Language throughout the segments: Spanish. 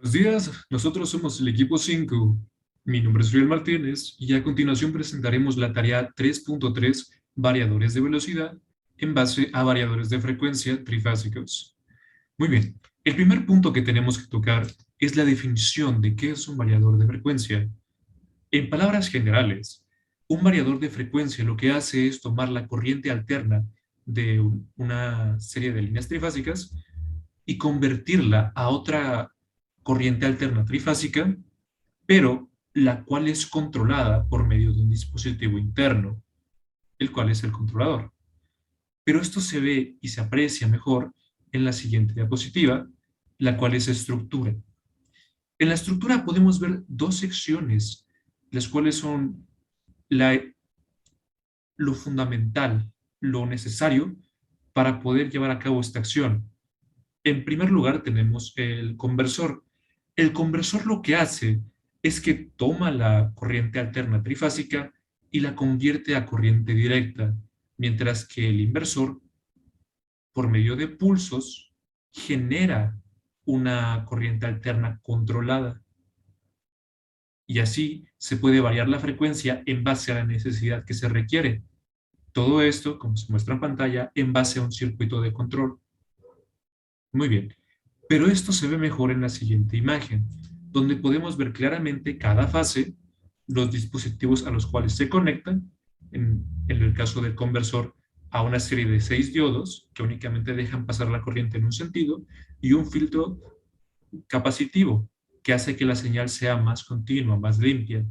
Buenos días, nosotros somos el equipo 5. Mi nombre es Riel Martínez y a continuación presentaremos la tarea 3.3, variadores de velocidad, en base a variadores de frecuencia trifásicos. Muy bien, el primer punto que tenemos que tocar es la definición de qué es un variador de frecuencia. En palabras generales, un variador de frecuencia lo que hace es tomar la corriente alterna de una serie de líneas trifásicas y convertirla a otra corriente alterna trifásica, pero la cual es controlada por medio de un dispositivo interno, el cual es el controlador. Pero esto se ve y se aprecia mejor en la siguiente diapositiva, la cual es estructura. En la estructura podemos ver dos secciones, las cuales son la, lo fundamental, lo necesario para poder llevar a cabo esta acción. En primer lugar tenemos el conversor. El conversor lo que hace es que toma la corriente alterna trifásica y la convierte a corriente directa, mientras que el inversor, por medio de pulsos, genera una corriente alterna controlada. Y así se puede variar la frecuencia en base a la necesidad que se requiere. Todo esto, como se muestra en pantalla, en base a un circuito de control. Muy bien. Pero esto se ve mejor en la siguiente imagen, donde podemos ver claramente cada fase, los dispositivos a los cuales se conectan, en el caso del conversor, a una serie de 6 diodos que únicamente dejan pasar la corriente en un sentido, y un filtro capacitivo que hace que la señal sea más continua, más limpia.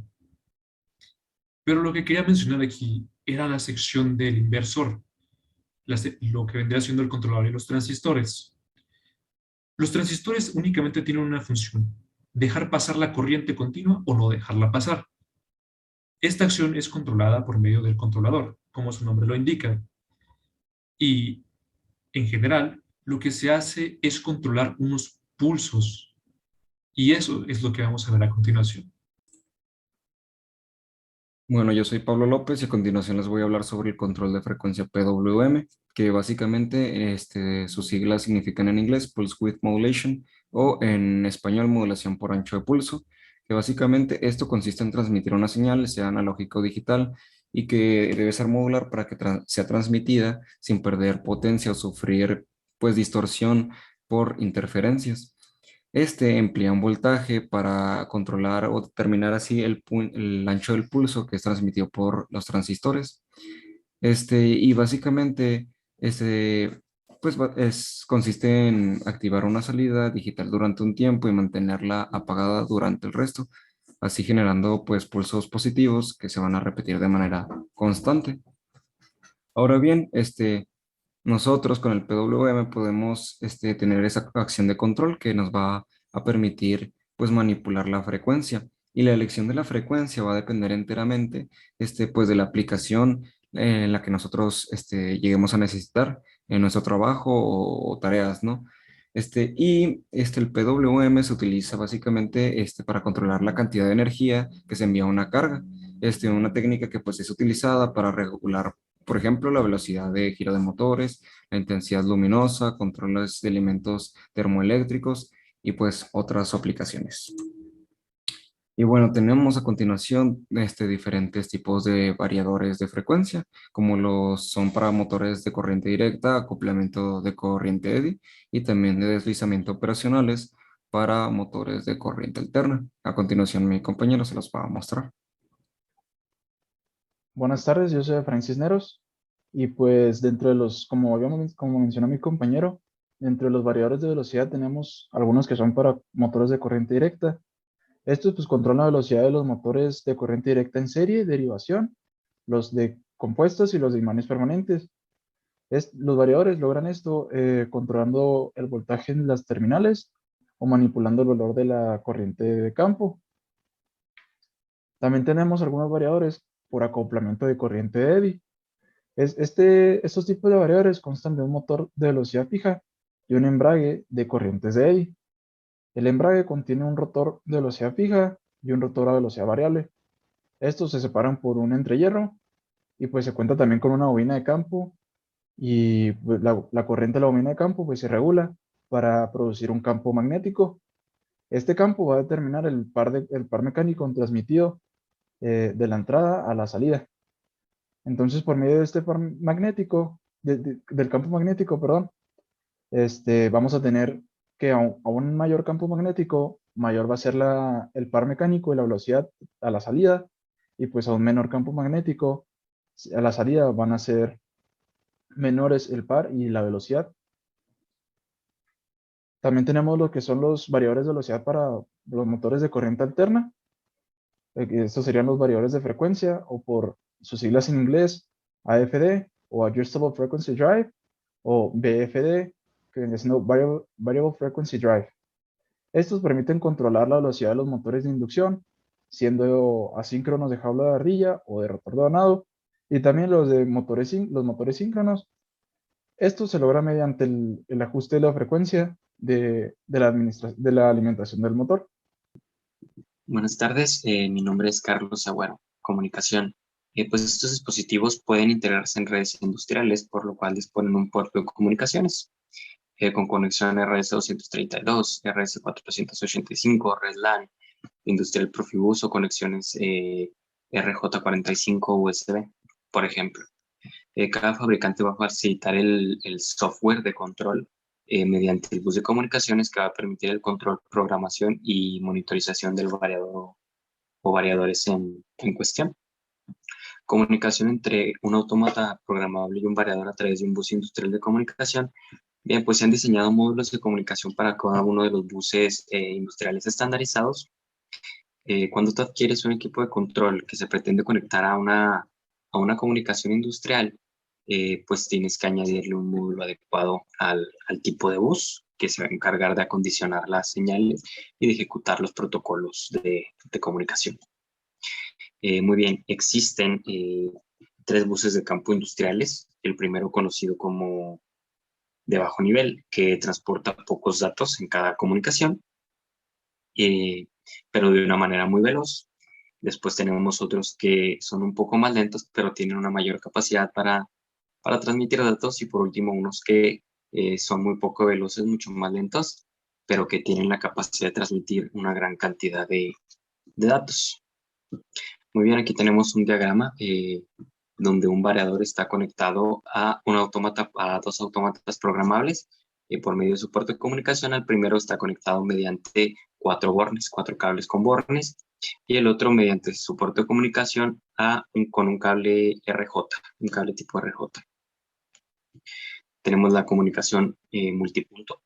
Pero lo que quería mencionar aquí era la sección del inversor, lo que vendría siendo el controlador y los transistores. Los transistores únicamente tienen una función: dejar pasar la corriente continua o no dejarla pasar. Esta acción es controlada por medio del controlador, como su nombre lo indica. Y, en general, lo que se hace es controlar unos pulsos. Y eso es lo que vamos a ver a continuación. Bueno, yo soy Pablo López y a continuación les voy a hablar sobre el control de frecuencia PWM, que básicamente sus siglas significan en inglés Pulse Width Modulation o en español modulación por ancho de pulso, que básicamente esto consiste en transmitir una señal, sea analógica o digital, y que debe ser modular para que sea transmitida sin perder potencia o sufrir pues distorsión por interferencias. Este emplea un voltaje para controlar o determinar así el ancho del pulso que es transmitido por los transistores. Y básicamente, pues consiste en activar una salida digital durante un tiempo y mantenerla apagada durante el resto, así generando pues pulsos positivos que se van a repetir de manera constante. Ahora bien, nosotros con el PWM podemos tener esa acción de control que nos va a permitir pues manipular la frecuencia, y la elección de la frecuencia va a depender enteramente pues de la aplicación en la que nosotros lleguemos a necesitar en nuestro trabajo o tareas, ¿no? El PWM se utiliza básicamente para controlar la cantidad de energía que se envía a una carga. Una técnica que pues es utilizada para regular, por ejemplo, la velocidad de giro de motores, la intensidad luminosa, controles de elementos termoeléctricos y pues otras aplicaciones. Y bueno, tenemos a continuación diferentes tipos de variadores de frecuencia, como los son para motores de corriente directa, acoplamiento de corriente eddy y también de deslizamiento operacionales para motores de corriente alterna. A continuación, mi compañero se los va a mostrar. Buenas tardes, yo soy Efraín Cisneros y pues dentro de como mencionó mi compañero, dentro de los variadores de velocidad tenemos algunos que son para motores de corriente directa. Estos pues controlan la velocidad de los motores de corriente directa en serie, derivación, los de compuestos y los de imanes permanentes. Los variadores logran esto controlando el voltaje en las terminales o manipulando el valor de la corriente de campo. También tenemos algunos variadores por acoplamiento de corriente de eddy. Estos tipos de variadores constan de un motor de velocidad fija y un embrague de corrientes de eddy. El embrague contiene un rotor de velocidad fija y un rotor a velocidad variable. Estos se separan por un entrehierro y pues se cuenta también con una bobina de campo, y pues, la corriente de la bobina de campo pues se regula para producir un campo magnético. Este campo va a determinar el par mecánico transmitido de la entrada a la salida. Entonces, por medio de este par magnético, del campo magnético, perdón, vamos a tener que a un mayor campo magnético, mayor va a ser el par mecánico y la velocidad a la salida, y pues a un menor campo magnético, a la salida van a ser menores el par y la velocidad. También tenemos lo que son los variadores de velocidad para los motores de corriente alterna. Estos serían los variadores de frecuencia, o por sus siglas en inglés, AFD, o Adjustable Frequency Drive, o BFD, que viene siendo Variable Frequency Drive. Estos permiten controlar la velocidad de los motores de inducción, siendo asíncronos de jaula de ardilla o de rotor de ganado, y también los motores síncronos. Esto se logra mediante el ajuste de la frecuencia de la alimentación del motor. Buenas tardes, mi nombre es Carlos Agüero, Comunicación. Pues estos dispositivos pueden integrarse en redes industriales, por lo cual disponen un puerto de comunicaciones con conexión RS-232, RS-485, Red LAN, Industrial Profibus o conexiones RJ45 USB, por ejemplo. Cada fabricante va a facilitar el software de control mediante el bus de comunicaciones que va a permitir el control, programación y monitorización del variador o variadores en cuestión. Comunicación entre un autómata programable y un variador a través de un bus industrial de comunicación. Bien, pues se han diseñado módulos de comunicación para cada uno de los buses industriales estandarizados. Cuando tú adquieres un equipo de control que se pretende conectar a una comunicación industrial, pues tienes que añadirle un módulo adecuado al tipo de bus que se va a encargar de acondicionar las señales y de ejecutar los protocolos de comunicación. Muy bien, existen 3 buses de campo industriales. El primero conocido como de bajo nivel, que transporta pocos datos en cada comunicación, pero de una manera muy veloz. Después tenemos otros que son un poco más lentos, pero tienen una mayor capacidad para transmitir datos. Y por último, unos que son muy poco veloces, mucho más lentos, pero que tienen la capacidad de transmitir una gran cantidad de datos. Muy bien, aquí tenemos un diagrama donde un variador está conectado a dos autómatas programables por medio de su puerto de comunicación. El primero está conectado mediante 4 cables con bornes, y el otro mediante su puerto de comunicación con un cable RJ, un cable tipo RJ. Tenemos la comunicación multipunto.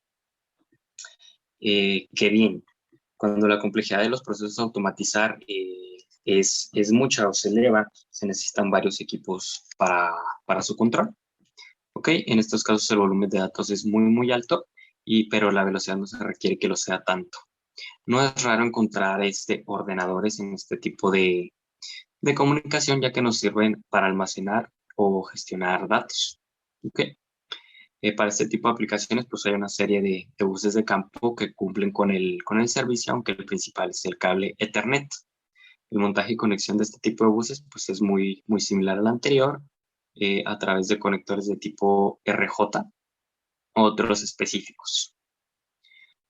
Qué bien, cuando la complejidad de los procesos a automatizar es mucha o se eleva, se necesitan varios equipos para su control. ¿Ok? En estos casos el volumen de datos es muy alto, pero la velocidad no se requiere que lo sea tanto. No es raro encontrar ordenadores en este tipo de comunicación, ya que nos sirven para almacenar o gestionar datos. ¿Ok? Para este tipo de aplicaciones, pues hay una serie de buses de campo que cumplen con el servicio, aunque el principal es el cable Ethernet. El montaje y conexión de este tipo de buses pues es muy similar al anterior, a través de conectores de tipo RJ, otros específicos.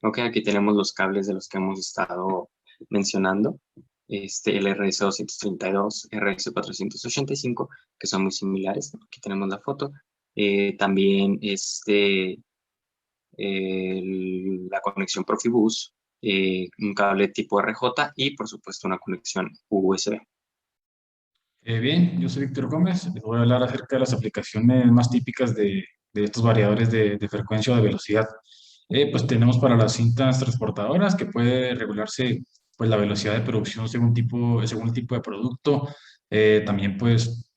Ok, aquí tenemos los cables de los que hemos estado mencionando, el RS-232, RS-485, que son muy similares. Aquí tenemos la foto. También la conexión Profibus, un cable tipo RJ y por supuesto una conexión USB. Bien, yo soy Víctor Gómez. Les voy a hablar acerca de las aplicaciones más típicas de estos variadores de frecuencia o de velocidad. Pues tenemos para las cintas transportadoras, que puede regularse pues la velocidad de producción según el tipo de producto. También pues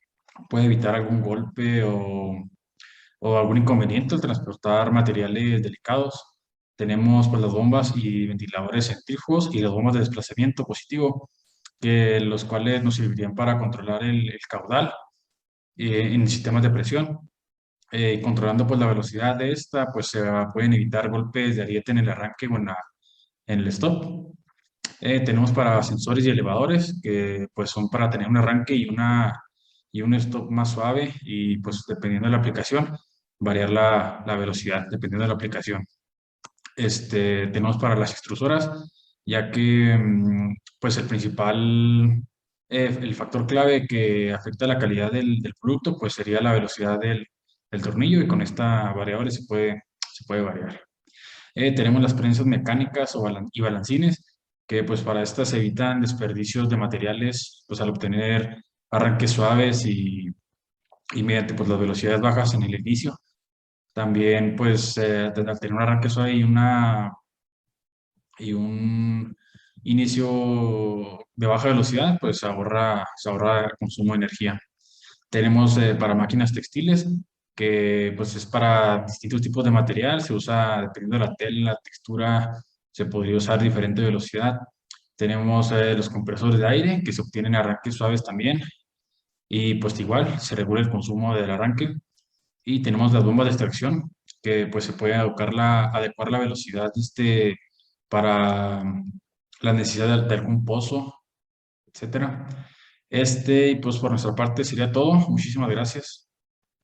puede evitar algún golpe o algún inconveniente al transportar materiales delicados. Tenemos pues las bombas y ventiladores centrífugos y las bombas de desplazamiento positivo, los cuales nos servirían para controlar el caudal en sistemas de presión. Controlando pues la velocidad de esta, pues se pueden evitar golpes de ariete en el arranque o en el stop. Tenemos para sensores y elevadores, que pues son para tener un arranque y un stop más suave, y pues dependiendo de la aplicación, variar la velocidad, dependiendo de la aplicación. Tenemos para las extrusoras, ya que pues el factor clave que afecta la calidad del producto pues sería la velocidad del tornillo, y con esta variable se puede variar. Tenemos las prensas mecánicas y balancines, que pues para estas se evitan desperdicios de materiales pues al obtener arranques suaves y mediante pues las velocidades bajas en el inicio. También pues al tener un arranque suave y un inicio de baja velocidad, pues se ahorra consumo de energía. Tenemos para máquinas textiles, que pues es para distintos tipos de material, se usa dependiendo de la tela, la textura, se podría usar diferente velocidad. Tenemos los compresores de aire, que se obtienen arranques suaves también, y pues igual se regula el consumo del arranque. Y tenemos las bombas de extracción, que pues se puede adecuar la velocidad para la necesidad de algún pozo, etcétera. Y pues por nuestra parte sería todo. Muchísimas gracias.